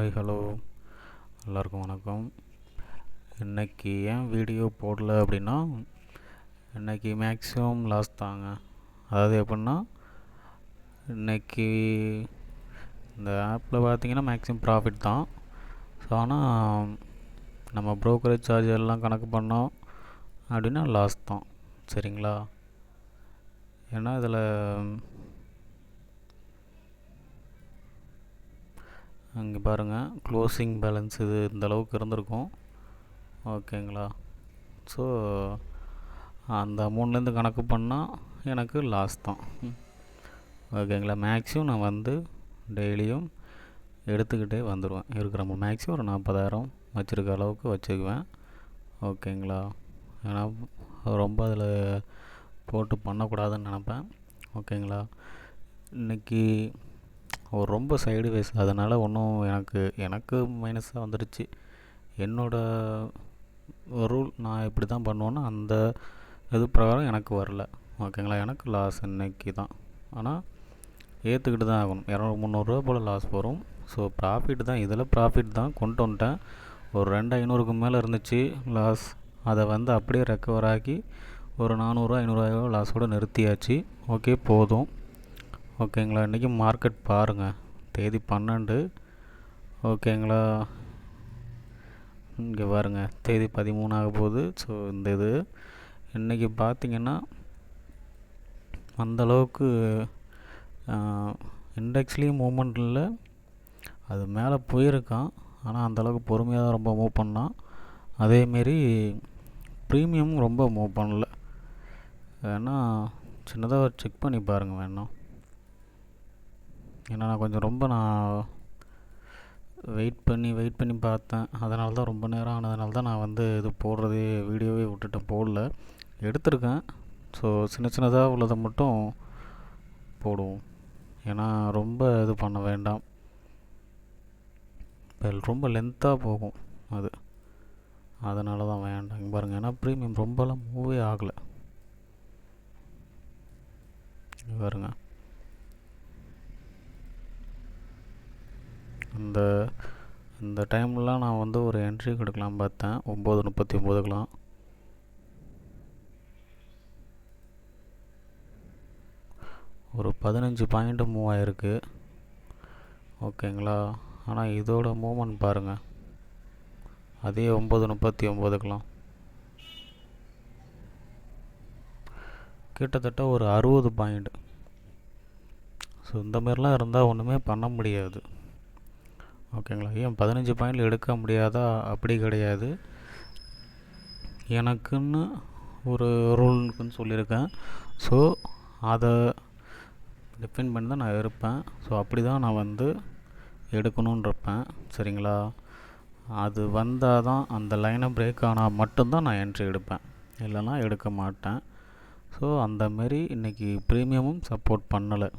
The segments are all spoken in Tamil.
ஹாய் ஹலோ எல்லாருக்கும் வணக்கம். இன்றைக்கி ஏன் வீடியோ போடல அப்படின்னா, இன்றைக்கி மேக்ஸிமம் லாஸ் தாங்க. அதாவது எப்படின்னா, இன்றைக்கி இந்த ஆப்பில் பார்த்தீங்கன்னா மேக்ஸிமம் ப்ராஃபிட் தான். ஸோ ஆனால் நம்ம ப்ரோக்கரேஜ் சார்ஜ் எல்லாம் கணக்கு பண்ணோம் அப்படின்னா லாஸ் தான். சரிங்களா? ஏன்னா இதில் இங்கே பாருங்கள், க்ளோசிங் பேலன்ஸ் இது இந்த அளவுக்கு இருந்திருக்கும். ஓகேங்களா? ஸோ அந்த அமௌண்ட்லேருந்து கணக்கு பண்ணால் எனக்கு லாஸ் தான். ஓகேங்களா? மேக்ஸிமம் நான் வந்து டெய்லியும் எடுத்துக்கிட்டே வந்துடுவேன். இருக்கிற மேக்ஸிமம் ஒரு 40,000 வச்சுருக்க அளவுக்கு வச்சுக்குவேன். ஓகேங்களா? ஏன்னா ரொம்ப அதில் போட்டு பண்ணக்கூடாதுன்னு நினப்பேன். ஓகேங்களா? இன்றைக்கி ஒரு ரொம்ப சைடு வேஸ், அதனால் ஒன்றும் எனக்கு மைனஸாக வந்துடுச்சு. என்னோடய ரூல் நான் எப்படி தான் பண்ணுவேன்னா அந்த இது பிரகாரம் எனக்கு வரல. ஓகேங்களா? எனக்கு லாஸ் இன்றைக்கி தான். ஆனால் ஏற்றுக்கிட்டு தான் ஆகணும். 200-300 போல் லாஸ் வரும். ஸோ ப்ராஃபிட் தான், இதில் ப்ராஃபிட் தான் கொண்டு வந்துட்டேன். ஒரு 2,500க்கு மேலே இருந்துச்சு லாஸ். அதை வந்து அப்படியே ரெக்கவர் ஆக்கி ஒரு 400-500 லாஸோடு நிறுத்தியாச்சு. ஓகே, போதும். ஓகேங்களா? இன்றைக்கி மார்க்கெட் பாருங்கள், தேதி 12. ஓகேங்களா? இங்கே பாருங்கள், தேதி 13 ஆக போகுது. ஸோ இந்த இது இன்றைக்கி பார்த்திங்கன்னா அந்தளவுக்கு இண்டெக்ஸ்லேயும் மூமெண்ட் இல்லை. அது மேலே போயிருக்கான், ஆனால் அந்தளவுக்கு பொறுமையாக தான் ரொம்ப மூவ் பண்ணான். அதேமாரி ப்ரீமியம் ரொம்ப மூவ் பண்ணல. ஏன்னா சின்னதாக செக் பண்ணி பாருங்கள் வேணும். ஏன்னா நான் கொஞ்சம் ரொம்ப வெயிட் பண்ணி பார்த்தேன். அதனால தான் ரொம்ப நேரம் ஆனதுனால தான் நான் வந்து இது போடுறதே வீடியோவே விட்டுட்டேன், போடல. எடுத்திருக்கேன். ஸோ சின்னதாக உள்ளதை மட்டும் போடுவோம். ஏன்னா ரொம்ப இது பண்ண வேண்டாம், இப்போ ரொம்ப லென்த்தாக போகும் அது. அதனால தான் வேண்டாம். இங்கே பாருங்கள், ஏன்னா ப்ரீமியம் ரொம்பலாம் மூவே ஆகலை. பாருங்க, இந்த டைம்லாம் நான் வந்து ஒரு என்ட்ரி கொடுக்கலாம் பார்த்தேன், 9:39க்குலாம். ஒரு 15 பாயிண்ட் மூவ் ஆகிருக்கு. ஓகேங்களா? ஆனால் இதோட மூவ்மெண்ட் பாருங்கள், அதே 9:39க்குலாம் கிட்டத்தட்ட ஒரு 60 பாயிண்ட். ஸோ இந்த மாதிரிலாம் இருந்தால் ஒன்றுமே பண்ண முடியாது. ஓகேங்களா? ஏன் 15 பாயிண்டில் எடுக்க முடியாதா? அப்படி கிடையாது. எனக்குன்னு ஒரு ரூல்னு சொல்லியிருக்கேன். ஸோ அதை டிஃபைன் பண்ணி தான் நான் இருப்பேன். ஸோ அப்படி தான் நான் வந்து எடுக்கணுன்றப்பேன். சரிங்களா? அது வந்தால் தான், அந்த லைனை பிரேக் ஆனால் மட்டும்தான் நான் என்ட்ரி எடுப்பேன், இல்லைனா எடுக்க மாட்டேன். ஸோ அந்தமாரி இன்றைக்கி ப்ரீமியமும் சப்போர்ட் பண்ணலை.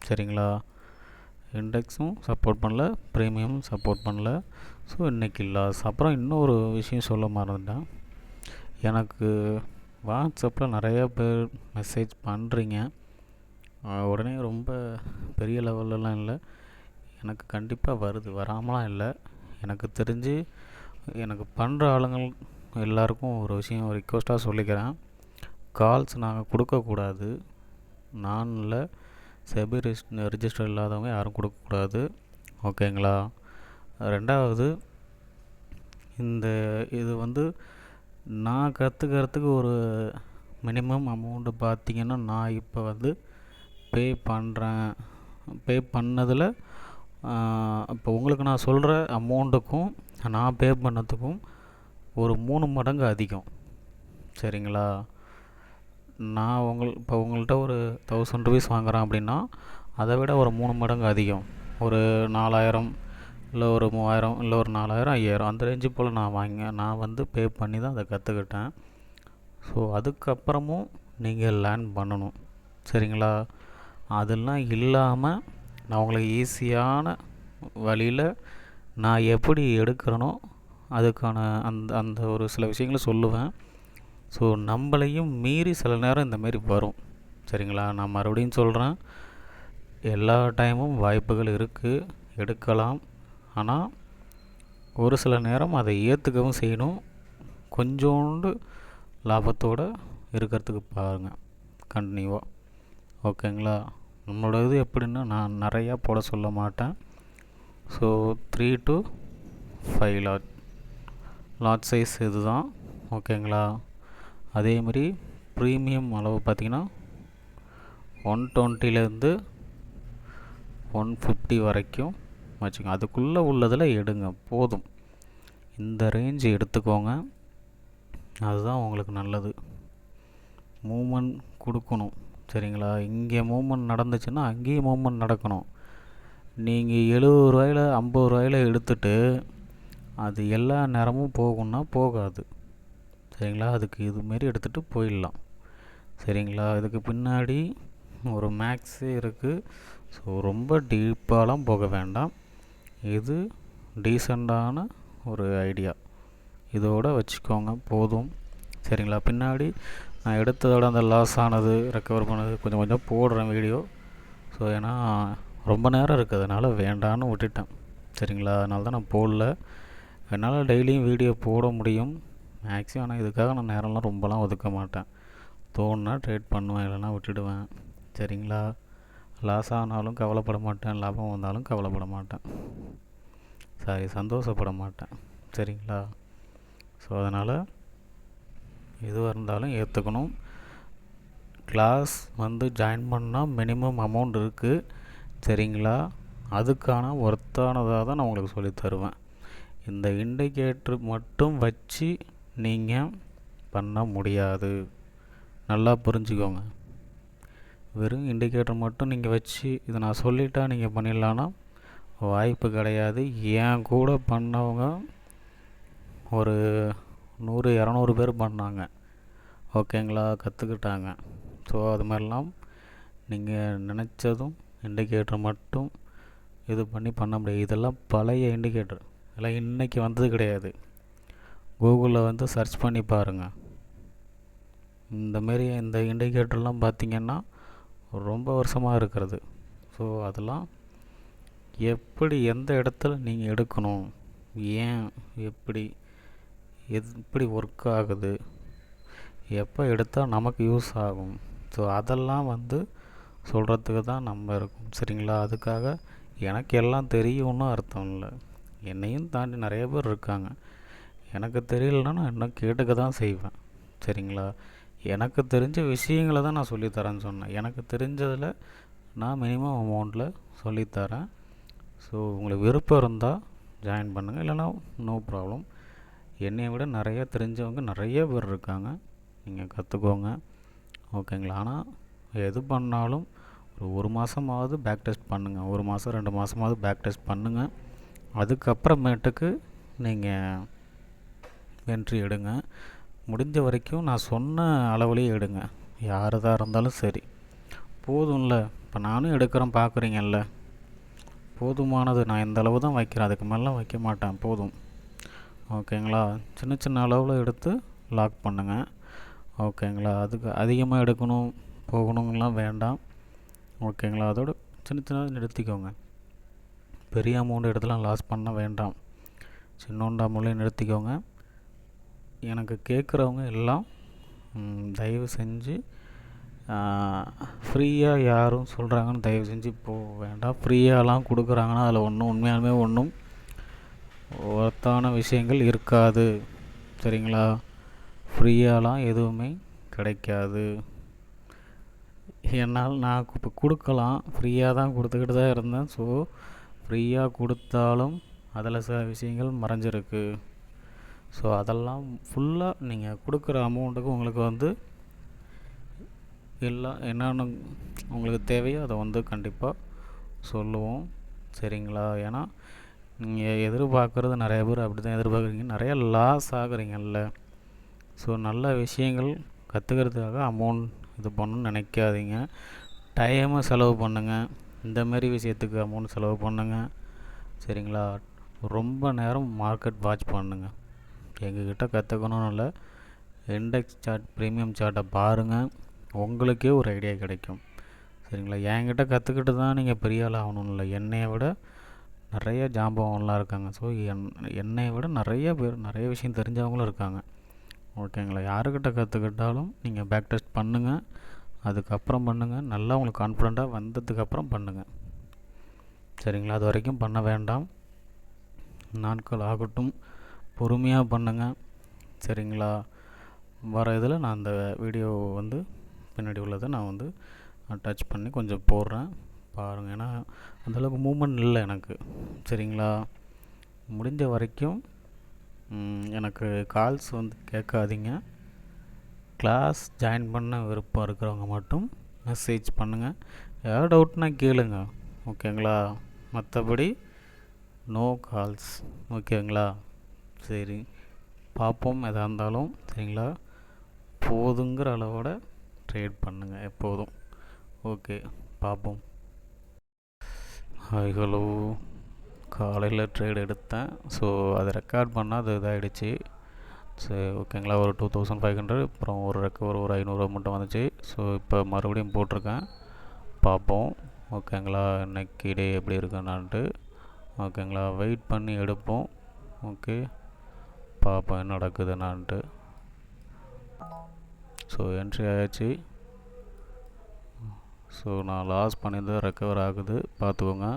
சரிங்களா? இண்டெக்ஸும் சப்போர்ட் பண்ணல, ப்ரீமியமும் சப்போர்ட் பண்ணல. ஸோ இன்றைக்கி லாஸ். அப்புறம் இன்னொரு விஷயம் சொல்ல மறந்துட்டேன். எனக்கு வாட்ஸ்அப்பில் நிறையா பேர் மெசேஜ் பண்ணுறீங்க. உடனே ரொம்ப பெரிய லெவல்லலாம் இல்லை, எனக்கு கண்டிப்பாக வருது, வராமலாம் இல்லை. எனக்கு தெரிஞ்சு எனக்கு பண்ணுற ஆளுங்கள் எல்லாருக்கும் ஒரு விஷயம் ரிக்வெஸ்ட்டாக சொல்லிக்கிறேன். கால்ஸ் நாங்கள் கொடுக்கக்கூடாது. நான் இல்லை, செபி ரிஜிஸ்டர் இல்லாதவங்க யாரும் கொடுக்கக்கூடாது. ஓகேங்களா? ரெண்டாவது, இது வந்து நான் கற்றுக்கிறதுக்கு ஒரு மினிமம் அமௌண்ட்டு பார்த்திங்கன்னா, நான் இப்போ வந்து பே பண்ணதில் இப்போ உங்களுக்கு நான் சொல்கிற அமௌண்ட்டுக்கும் நான் பே பண்ணதுக்கும் ஒரு 3 மடங்கு அதிகம். சரிங்களா? நான் இப்போ உங்கள்கிட்ட ஒரு 1000 ருபீஸ் வாங்குகிறேன் அப்படின்னா அதை விட ஒரு 3 மடங்கு அதிகம், ஒரு 4000 இல்லை ஒரு 3000 இல்லை ஒரு 4000 5000 அந்த ரேஞ்சு போல் நான் வந்து பே பண்ணி தான் அதை கற்றுக்கிட்டேன். ஸோ அதுக்கப்புறமும் நீங்கள் லேர்ன் பண்ணணும். சரிங்களா? அதெல்லாம் இல்லாமல் நான் உங்களுக்கு ஈஸியான வழியில் நான் எப்படி எடுக்கிறனோ அதுக்கான அந்த ஒரு சில விஷயங்களை சொல்லுவேன். ஸோ நம்மளையும் மீறி சில நேரம் இந்தமாரி வரும். சரிங்களா? நான் மறுபடியும் சொல்கிறேன், எல்லா டைமும் வாய்ப்புகள் இருக்குது, எடுக்கலாம். ஆனால் ஒரு சில நேரம் அதை ஏற்றுக்கவும் செய்யணும். கொஞ்சோண்டு லாபத்தோடு இருக்கிறதுக்கு பாருங்கள் கண்டினியூவாக. ஓகேங்களா? நம்மளோட இது எப்படின்னா, நான் நிறையா போட சொல்ல மாட்டேன். ஸோ 3 to 5 லாட் சைஸ் இது தான். ஓகேங்களா? அதேமாதிரி ப்ரீமியம் அளவு பார்த்திங்கன்னா 120லேருந்து 150 வரைக்கும் வச்சுக்கோங்க. அதுக்குள்ளே உள்ளதில் எடுங்க போதும். இந்த ரேஞ்ச் எடுத்துக்கோங்க, அதுதான் உங்களுக்கு நல்லது. மூமெண்ட் கொடுக்கணும், சரிங்களா? இங்கே மூமெண்ட் நடந்துச்சுன்னா அங்கேயும் மூமெண்ட் நடக்கணும். நீங்கள் 70 ரூபாயில் 50 ரூபாயில் எடுத்துட்டு அது எல்லா நேரமும் போகும்னா போகாது, சரிங்களா? அதுக்கு இதுமாரி எடுத்துகிட்டு போயிடலாம், சரிங்களா? இதுக்கு பின்னாடி ஒரு மேக்ஸே இருக்குது. ஸோ ரொம்ப டீப்பாலாம் போக வேண்டாம். இது டீசெண்டான ஒரு ஐடியா, இதோடு வச்சுக்கோங்க போதும், சரிங்களா? பின்னாடி நான் எடுத்ததோட அந்த லாஸ் ஆனது ரெக்கவர் பண்ணது கொஞ்சம் கொஞ்சம் போடுறேன் வீடியோ. ஸோ ஏன்னா ரொம்ப நேரம் இருக்கிறதுனால வேண்டான்னு விட்டுட்டேன், சரிங்களா? அதனால தான் நான் போடல. என்னால் டெய்லியும் வீடியோ போட முடியும் மேக்ஸிமம், ஆனால் இதுக்காக நான் நேரம்லாம் ரொம்பலாம் ஒதுக்க மாட்டேன். தோணுனா ட்ரேட் பண்ணுவேன், இல்லைனா விட்டுடுவேன், சரிங்களா? லாஸ் ஆனாலும் கவலைப்பட மாட்டேன், லாபம் வந்தாலும் கவலைப்பட மாட்டேன், சந்தோஷப்பட மாட்டேன், சரிங்களா? ஸோ அதனால் எதுவாக இருந்தாலும் ஏற்றுக்கணும். கிளாஸ் ஜாயின் பண்ணால் மினிமம் அமௌண்ட் இருக்குது, சரிங்களா? அதுக்கான ஒர்த்தானதாக தான் நான் உங்களுக்கு சொல்லி தருவேன். இந்த இண்டிகேட்டர் மட்டும் வச்சு நீங்கள் பண்ண முடியாது, நல்லா புரிஞ்சுக்கோங்க. வெறும் இண்டிகேட்டர் மட்டும் நீங்கள் வச்சு இதை நான் சொல்லிட்டா நீங்கள் பண்ணிடலான்னா வாய்ப்பு கிடையாது. ஏன் கூட பண்ணவங்க ஒரு 100-200 பேர் பண்ணாங்க, ஓகேங்களா? கற்றுக்கிட்டாங்க. ஸோ அது மாதிரிலாம் நீங்கள் நினச்சதும் இண்டிகேட்டர் மட்டும் இது பண்ண முடியாது. இதெல்லாம் பழைய இண்டிகேட்டர், இதெல்லாம் இன்றைக்கி வந்தது கிடையாது. கூகுளில் சர்ச் பண்ணி பாருங்கள். இந்தமாரி இந்த இண்டிகேட்டர்லாம் பார்த்திங்கன்னா ரொம்ப வருஷமாக இருக்கிறது. ஸோ அதெல்லாம் எப்படி எந்த இடத்துல நீங்கள் எடுக்கணும், ஏன், எப்படி ஒர்க் ஆகுது, எப்போ எடுத்தால் நமக்கு யூஸ் ஆகும், ஸோ அதெல்லாம் சொல்கிறதுக்கு தான் நம்ம இருக்கும், சரிங்களா? அதுக்காக எனக்கு எல்லாம் தெரியும்னு அர்த்தம் இல்லை. என்னையும் தாண்டி நிறைய பேர் இருக்காங்க. எனக்கு தெரியலன்னா நான் இன்னும் கேட்டுக்க தான் செய்வேன், சரிங்களா? எனக்கு தெரிஞ்ச விஷயங்களை தான் நான் சொல்லித்தரேன்னு சொன்னேன். எனக்கு தெரிஞ்சதில் நான் மினிமம் அமௌண்ட்டில் சொல்லித்தரேன். ஸோ உங்களுக்கு விருப்பம் இருந்தால் ஜாயின் பண்ணுங்கள், இல்லைனா நோ ப்ராப்ளம். என்னை விட நிறைய தெரிஞ்சவங்க நிறைய பேர் இருக்காங்க, நீங்கள் கற்றுக்கோங்க, ஓகேங்களா? ஆனால் எது பண்ணாலும் ஒரு மாதமாவது பேக் டெஸ்ட் பண்ணுங்கள், 1 மாதம் 2 மாதமாவது பேக் டெஸ்ட் பண்ணுங்கள். அதுக்கப்புறமேட்டுக்கு நீங்கள் என்ட்ரி எடுங்க. முடிஞ்ச வரைக்கும் நான் சொன்ன அளவுலேயே எடுங்க, யாரதாக இருந்தாலும் சரி. போதும்ல, இப்போ நானும் எடுக்கிறேன் பார்க்குறீங்கல்ல, போதுமானது. நான் இந்த அளவு தான் வைக்கிறேன், அதுக்கு மேலாம் வைக்க மாட்டேன், போதும், ஓகேங்களா? சின்ன சின்ன அளவில் எடுத்து லாக் பண்ணுங்கள், ஓகேங்களா? அதுக்கு அதிகமாக எடுக்கணும் போகணுங்கலாம் வேண்டாம், ஓகேங்களா? அதோட சின்ன சின்னதாக நிறுத்திக்கோங்க. பெரிய அமௌண்ட் எடுத்துலாம் லாஸ் பண்ண வேண்டாம், சின்னோண்டு அமௌண்ட்லேயே நிறுத்திக்கோங்க. எனக்கு கேட்குறவங்க எல்லாம் தயவு செஞ்சு ஃப்ரீயாக யாரும் சொல்கிறாங்கன்னு தயவு செஞ்சு போக வேண்டாம். ஃப்ரீயாலாம் கொடுக்குறாங்கன்னா அதில் உண்மையாலுமே ஒன்றும் ஒர்த்தான விஷயங்கள் இருக்காது, சரிங்களா? ஃப்ரீயாலாம் எதுவுமே கிடைக்காது. என்னால் நான் இப்போ கொடுக்கலாம், ஃப்ரீயாக தான் கொடுத்துக்கிட்டு தான் இருந்தேன். ஸோ ஃப்ரீயாக கொடுத்தாலும் அதில் சில விஷயங்கள் மறைஞ்சிருக்கு. ஸோ அதெல்லாம் ஃபுல்லாக நீங்கள் கொடுக்குற அமௌண்ட்டுக்கு உங்களுக்கு எல்லாம் என்னென்ன உங்களுக்கு தேவையோ அதை கண்டிப்பாக சொல்லுவோம், சரிங்களா? ஏன்னா நீங்கள் எதிர்பார்க்குறது நிறைய பேர் அப்படி தான் எதிர்பார்க்குறீங்க, நிறையா லாஸ் ஆகுறீங்கல்ல. ஸோ நல்ல விஷயங்கள் கற்றுக்கிறதுக்காக அமௌண்ட் இது பண்ணணும்னு நினைக்காதீங்க. டைமை செலவு பண்ணுங்கள், இந்தமாரி விஷயத்துக்கு அமௌண்ட் செலவு பண்ணுங்கள், சரிங்களா? ரொம்ப நேரம் மார்க்கெட் வாட்ச் பண்ணுங்கள். எங்ககிட்ட கற்றுக்கணும்னு இல்லை, இண்டெக்ஸ் சார்ட் ப்ரீமியம் சார்ட்டை பாருங்கள், உங்களுக்கே ஒரு ஐடியா கிடைக்கும், சரிங்களா? என்கிட்ட கற்றுக்கிட்டு தான் நீங்கள் பெரிய ஆள் ஆகணும்னு இல்லை. என்னையை விட நிறைய ஜாம்பவான்லாம் இருக்காங்க. ஸோ என்னை விட நிறைய பேர் நிறைய விஷயம் தெரிஞ்சவங்களும் இருக்காங்க. ஓகேங்களா? யாருக்கிட்ட கற்றுக்கிட்டாலும் நீங்கள் பேக் டெஸ்ட் பண்ணுங்கள். அதுக்கப்புறம் பண்ணுங்கள். நல்லா உங்களுக்கு கான்ஃபிடண்ட்டாக வந்ததுக்கப்புறம் பண்ணுங்கள். சரிங்களா? அது வரைக்கும் பண்ண வேண்டாம். நாட்கள் ஆகட்டும், பொறுமையாக பண்ணுங்கள். சரிங்களா? வர இதில் நான் அந்த வீடியோ வந்து பின்னாடி உள்ளதை நான் வந்து டச் பண்ணி கொஞ்சம் போடுறேன், பாருங்கள். ஏன்னா அந்தளவுக்கு மூமெண்ட் இல்லை எனக்கு. சரிங்களா? முடிஞ்ச வரைக்கும் எனக்கு கால்ஸ் வந்து கேட்காதீங்க. கிளாஸ் ஜாயின் பண்ண விருப்பம் இருக்கிறவங்க மட்டும் மெசேஜ் பண்ணுங்கள். ஏதாவது டவுட்னா கேளுங்க. ஓகேங்களா? மற்றபடி நோ கால்ஸ். ஓகேங்களா? சரி, பார்ப்போம். எதாக இருந்தாலும் சரிங்களா, போதுங்கிற அளவோட ட்ரேட் பண்ணுங்கள் எப்போதும். ஓகே, பார்ப்போம். Hi, hello. காலையில் ட்ரேட் எடுத்தேன். ஸோ அதை ரெக்கார்ட் பண்ணால் அது இதாகிடுச்சு. சரி, ஓகேங்களா. ஒரு 2500, அப்புறம் ஒரு ரெக்கவர் ஒரு 500 மட்டும் வந்துச்சு. ஸோ இப்போ மறுபடியும் போட்டிருக்கேன், பார்ப்போம். ஓகேங்களா, இன்னைக்கு டே எப்படி இருக்குன்னான்ட்டு. ஓகேங்களா, வெயிட் பண்ணி எடுப்போம். ஓகே, பார்ப்போம் என்ன நடக்குதுன்னான்ட்டு. ஸோ என்ட்ரி ஆயாச்சு. ஸோ நான் லாஸ் பண்ணியிருந்தது ரெக்கவர் ஆகுது, பார்த்துக்கோங்க.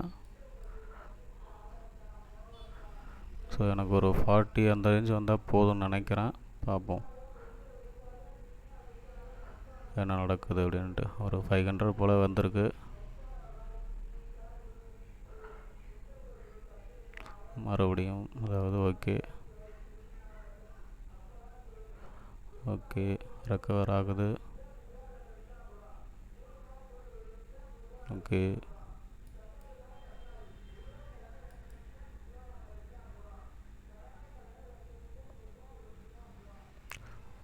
ஸோ எனக்கு ஒரு 40 அந்த ரேஞ்ச் வந்தால் போதும்னு நினைக்கிறேன். பார்ப்போம் என்ன நடக்குது அப்படின்ட்டு. ஒரு 500 போல் வந்திருக்கு. மறுபடியும் அதாவது ஓகே ஓகே ரெக்கவர் ஆகுது. ஓகே,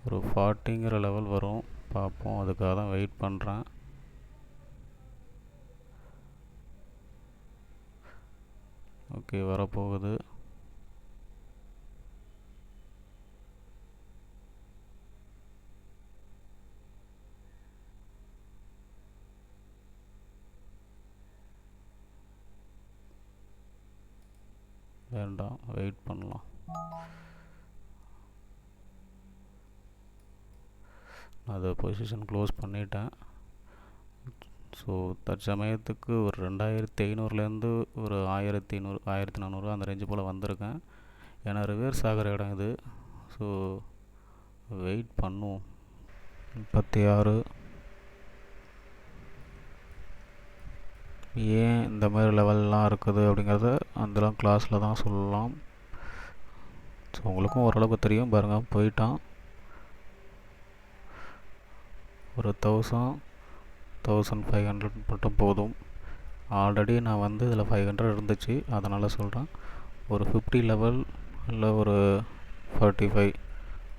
ஒரு 40ங்கிற லெவல் வரும், பார்ப்போம். அதுக்காக தான் வெயிட் பண்ணுறேன். ஓகே, வரப்போகுது. வேண்டாம், வெயிட் பண்ணலாம். அதை பொசிஷன் க்ளோஸ் பண்ணிட்டேன். ஸோ தற்சமயத்துக்கு ஒரு 2500லேருந்து ஒரு 1500 1400 அந்த ரேஞ்சு போல் வந்திருக்கேன். ஏன்னா ரிவர்ஸ் ஆகிற இடம் இது. ஸோ வெயிட் பண்ணுவோம். 36 ஏன் இந்த மாதிரி லெவல்லாம் இருக்குது அப்படிங்கிறத அதெல்லாம் கிளாஸில் தான் சொல்லலாம். ஸோ உங்களுக்கும் ஓரளவுக்கு தெரியும். பாருங்கள், போயிட்டான். ஒரு 1500 மட்டும் போதும். ஆல்ரெடி நான் வந்து இதில் 500 இருந்துச்சு, அதனால் சொல்கிறேன். ஒரு 50 லெவல் இல்லை ஒரு 45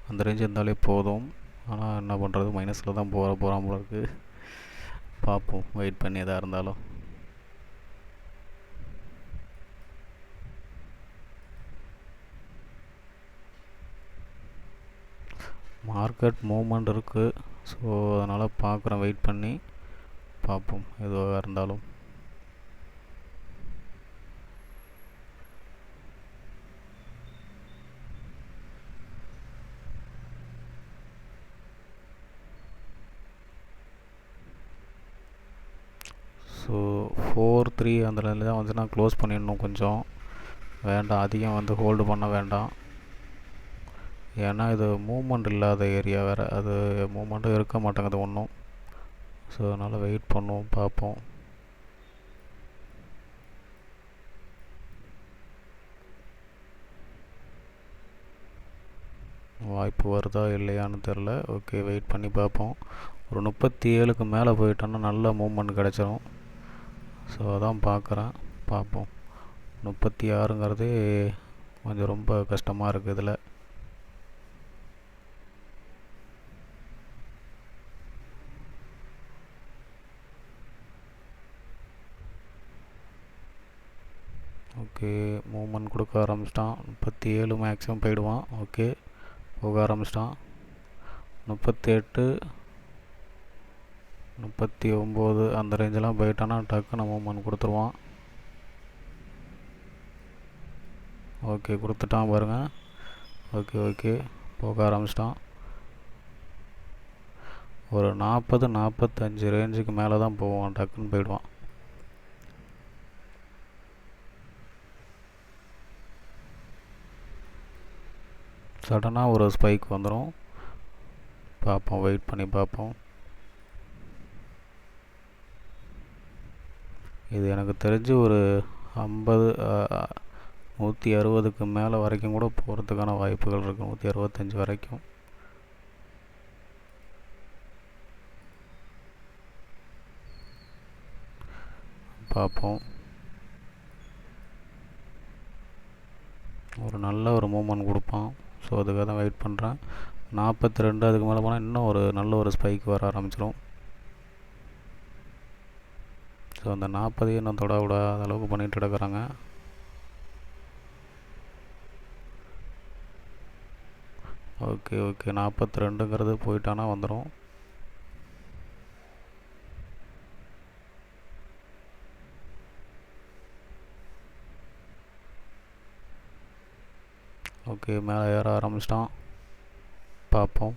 அந்த ரேஞ்ச் இருந்தாலே போதும். ஆனால் என்ன பண்ணுறது, மைனஸில் தான் போகிறான் போல இருக்குது. பார்ப்போம், வெயிட் பண்ணி எதாக இருந்தாலும். மார்க்கெட் மூவ்மெண்ட் இருக்குது. ஸோ அதனால் பார்க்குறேன், வெயிட் பண்ணி பார்ப்போம் எதுவாக இருந்தாலும். ஸோ 4-3 அந்த லைனில் தான் வந்து நான் க்ளோஸ் பண்ணிடணும். கொஞ்சம் வேண்டாம், அதிகம் வந்து ஹோல்டு பண்ண வேண்டாம். ஏன்னா இது மூமெண்ட் இல்லாத ஏரியா வேறு, அது மூமெண்ட்டும் இருக்க மாட்டேங்குது ஒன்றும். ஸோ அதனால் வெயிட் பண்ணுவோம், பார்ப்போம். வாய்ப்பு வருதா இல்லையான்னு தெரில. ஓகே, வெயிட் பண்ணி பார்ப்போம். ஒரு 37க்கு மேலே போயிட்டோன்னா நல்ல மூமெண்ட் கிடச்சிரும். ஸோ அதான் பார்க்குறேன், பார்ப்போம். 36ங்கிறதே கொஞ்சம் ரொம்ப கஷ்டமாக இருக்குது இதில். ஓகே, மூமெண்ட் கொடுக்க ஆரம்பிச்சிட்டான். 37 மேக்ஸிமம் போயிடுவான். ஓகே, போக ஆரம்பிச்சிட்டான். 38, 39 அந்த ரேஞ்செல்லாம் போயிட்டானா டக்குன்னு மூமெண்ட் கொடுத்துருவான். ஓகே கொடுத்துட்டான் பாருங்கள். ஓகே ஓகே போக ஆரம்பிச்சிட்டான். ஒரு 40-45 ரேஞ்சுக்கு மேலே தான் போவான், டக்குன்னு போயிடுவான். சடனாக ஒரு ஸ்பைக் வந்துடும். பார்ப்போம், வெயிட் பண்ணி பார்ப்போம். இது எனக்கு தெரிஞ்சு ஒரு 160க்கு மேலே வரைக்கும் கூட போகிறதுக்கான வாய்ப்புகள் இருக்குது. 165 வரைக்கும். பார்ப்போம். ஒரு நல்ல ஒரு மூமெண்ட் கொடுப்பான். ஸோ அதுக்காக தான் வெயிட் பண்ணுறேன். 42 அதுக்கு மேலே போனால் இன்னும் ஒரு நல்ல ஒரு ஸ்பைக் வர ஆரம்பிச்சிடும். ஸோ அந்த 40 இன்னும் தொட விடாத அளவுக்கு பண்ணிகிட்டு கிடக்குறாங்க. ஓகே ஓகே 42ங்கிறது போயிட்டானா வந்துடும். ஓகே மேலே ஏற ஆரம்பிச்சிட்டான். பார்ப்போம்.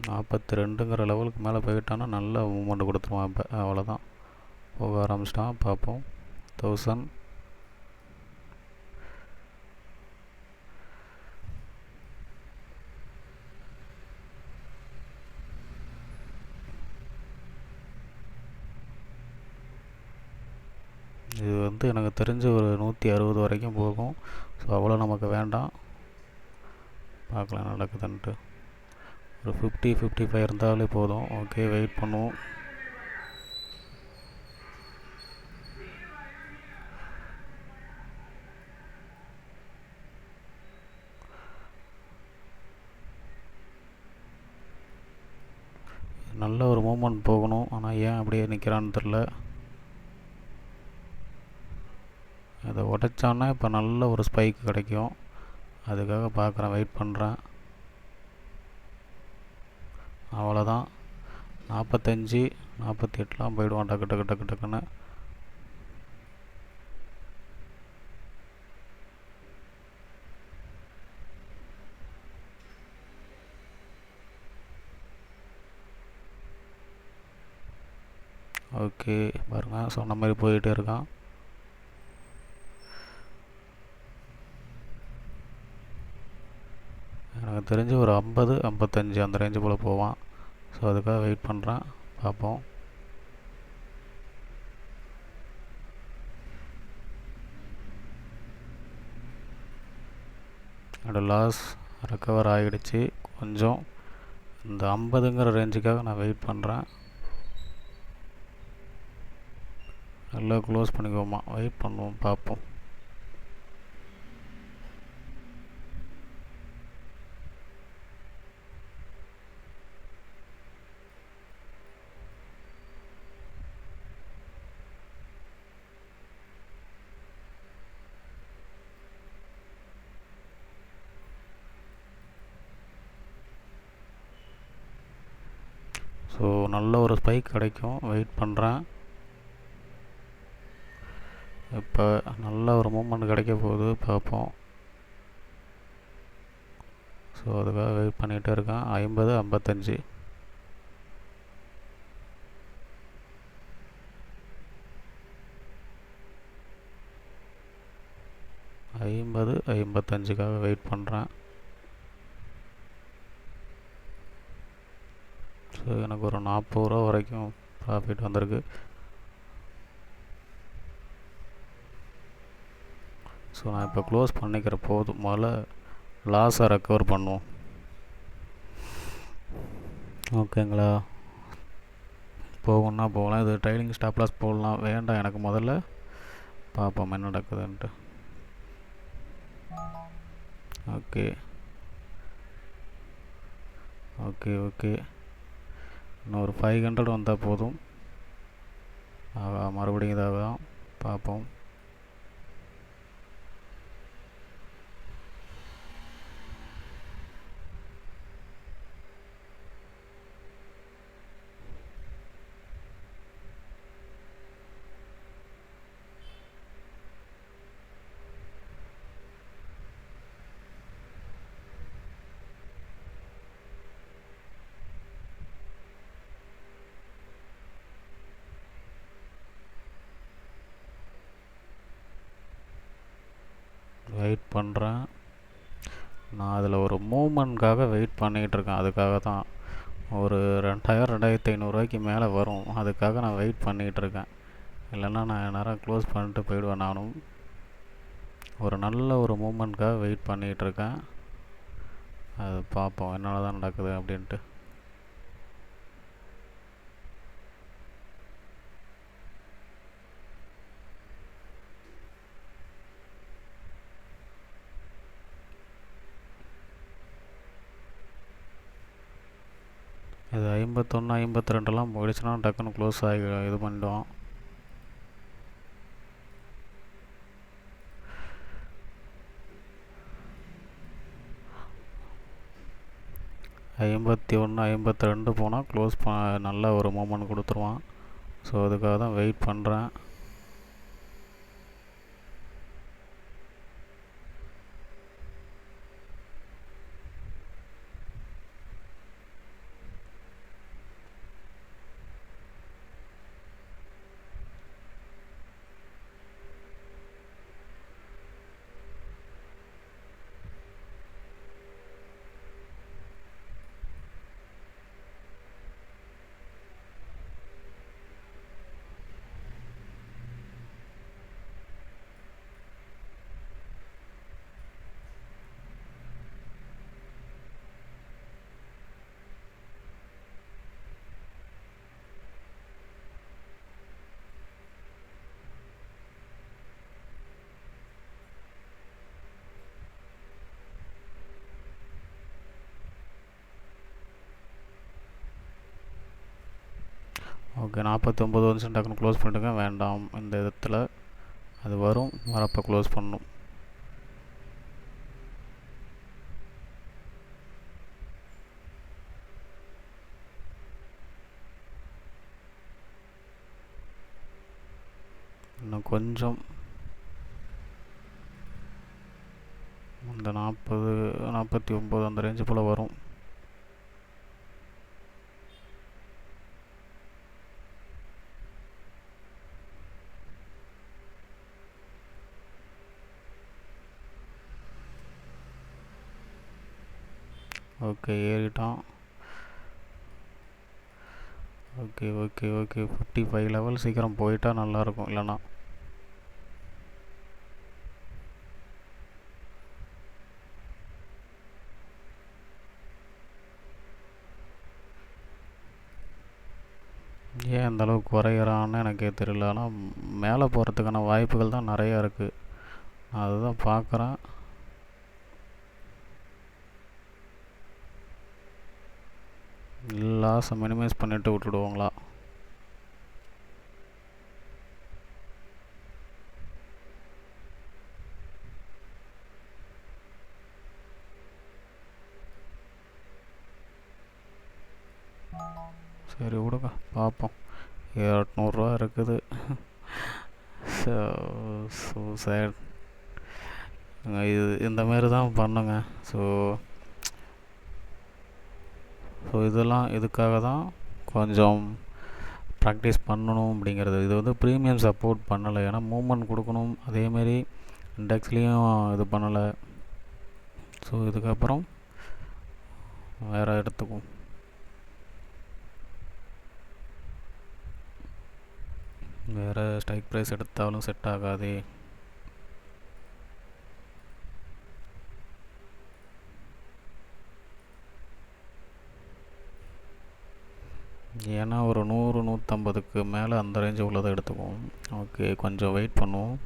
42ங்கிற லெவலுக்கு மேலே போயிட்டான்னா நல்ல மூமெண்ட் கொடுத்துருவான். இப்போ அவ்வளோதான், போக ஆரம்பிச்சிட்டான். பார்ப்போம். 1000. இது வந்து எனக்கு தெரிஞ்ச ஒரு 160 வரைக்கும் போகும். ஸோ அவ்வளோ நமக்கு வேண்டாம். பார்க்கலாம் நடக்குதுன்ட்டு. ஒரு 50-55 இருந்தாலே போதும். ஓகே வெயிட் பண்ணுவோம். நல்ல ஒரு மூமெண்ட் போகணும். ஆனால் ஏன் அப்படியே நிற்கிறான்னு தெரில. அதை உடைச்சான்னா இப்போ நல்ல ஒரு ஸ்பைக் கிடைக்கும். அதுக்காக பார்க்குறேன், வெயிட் பண்ணுறேன். அவ்வளோதான். 45-48லாம் போயிடுவான் டக்கு டக்கு டக்கு டக்குன்னு. ஓகே பாருங்கள், சொன்ன மாதிரி போயிட்டே இருக்கான். எனக்கு தெரிஞ்சு ஒரு 50-55 அந்த ரேஞ்சு போல் போவான். ஸோ அதுக்காக வெயிட் பண்ணுறேன். பார்ப்போம். என்னோடய லாஸ் ரெக்கவர் ஆகிடுச்சு கொஞ்சம். இந்த 50ங்கிற ரேஞ்சுக்காக நான் வெயிட் பண்ணுறேன். நல்லா க்ளோஸ் பண்ணிக்குவோமா, வெயிட் பண்ணுவோம், பார்ப்போம். ஸோ நல்ல ஒரு ஸ்பைக் கிடைக்கும், வெயிட் பண்ணுறேன். இப்போ நல்ல ஒரு மூமெண்ட் கிடைக்க போகுது, பார்ப்போம். ஸோ அதுக்காக வெயிட் பண்ணிகிட்டே இருக்கேன். 50-55. 50-55க்காக வெயிட் பண்ணுறேன். ஸோ எனக்கு ஒரு 40 ரூபா வரைக்கும் ப்ராஃபிட் வந்திருக்கு. ஸோ நான் இப்போ க்ளோஸ் பண்ணிக்கிற போதும். முதல்ல லாஸை ரெக்கவர் பண்ணுவோம். ஓகேங்களா, போகணுன்னா போகலாம். இது ட்ரைலிங் ஸ்டாப் லாஸ் போடலாம், வேண்டாம் எனக்கு. முதல்ல பார்ப்போம் என்ன நடக்குதுன்ட்டு. ஓகே ஓகே ஓகே இன்னும் ஒரு 500 வந்தால் போதும். மறுபடியும் இதாக தான், பார்ப்போம். வெயிட் பண்ணுறேன். நான் அதில் ஒரு மூமெண்ட்காக வெயிட் பண்ணிகிட்ருக்கேன். அதுக்காக தான் ஒரு 2500 மேலே வரும். அதுக்காக நான் வெயிட் பண்ணிகிட்ருக்கேன். இல்லைன்னா நான் நேரம் க்ளோஸ் பண்ணிட்டு போயிடுவேன். நானும் ஒரு நல்ல ஒரு மூமெண்ட்காக வெயிட் பண்ணிகிட்ருக்கேன். அது பார்ப்போம் என்னால் தான் நடக்குது அப்படின்ட்டு. இது 51 52 போயிடுச்சுன்னா டக்குன்னு க்ளோஸ் ஆகி இது பண்ணிவிடுவோம். ஐம்பத்தி ஒன்று 52 போனால் க்ளோஸ் நல்ல ஒரு மூமெண்ட் கொடுத்துருவான். ஸோ அதுக்காக தான் வெயிட் பண்ணுறேன். ஓகே, 49 வந்துச்சு. டக்குன்னு க்ளோஸ் பண்ணிட்டுங்க. வேண்டாம், இந்த இடத்துல அது வரும், வரப்போ க்ளோஸ் பண்ணணும். இன்னும் கொஞ்சம் இந்த 40 49 அந்த ரேஞ்சு போல் வரும். ஓகே, ஏறிட்டான். ஓகே ஓகே ஓகே 55 லெவல் சீக்கிரம் போயிட்டா நல்லாயிருக்கும். இல்லைனா ஏன் அந்தளவுக்கு குறையிறான்னு எனக்கே தெரியல. ஆனால் மேலே போகிறதுக்கான வாய்ப்புகள் தான் நிறையா இருக்குது. அதுதான் பார்க்குறேன். லாஸை மினிமைஸ் பண்ணிவிட்டு விட்டுடுவாங்களா? சரி விடுங்க, பார்ப்போம். 800 இருக்குது. So sad. இது இந்த மாரி தான் பண்ணுங்க. ஸோ இதெல்லாம் இதுக்காக தான் கொஞ்சம் ப்ராக்டிஸ் பண்ணணும் அப்படிங்கிறது. இது வந்து ப்ரீமியம் சப்போர்ட் பண்ணலை. ஏன்னா மூமெண்ட் கொடுக்கணும். அதேமாரி இண்டெக்ஸ்லேயும் இது பண்ணலை. ஸோ இதுக்கப்புறம் வேறு இடத்துக்கும் வேறு ஸ்ட்ரைக் ப்ரைஸ் எடுத்தாலும் செட் ஆகாதே. ஏன்னா ஒரு 100 150க்கு மேலே அந்த ரேஞ்சு உள்ளதை எடுத்துக்குவோம். ஓகே, கொஞ்சம் வெயிட் பண்ணுவோம்.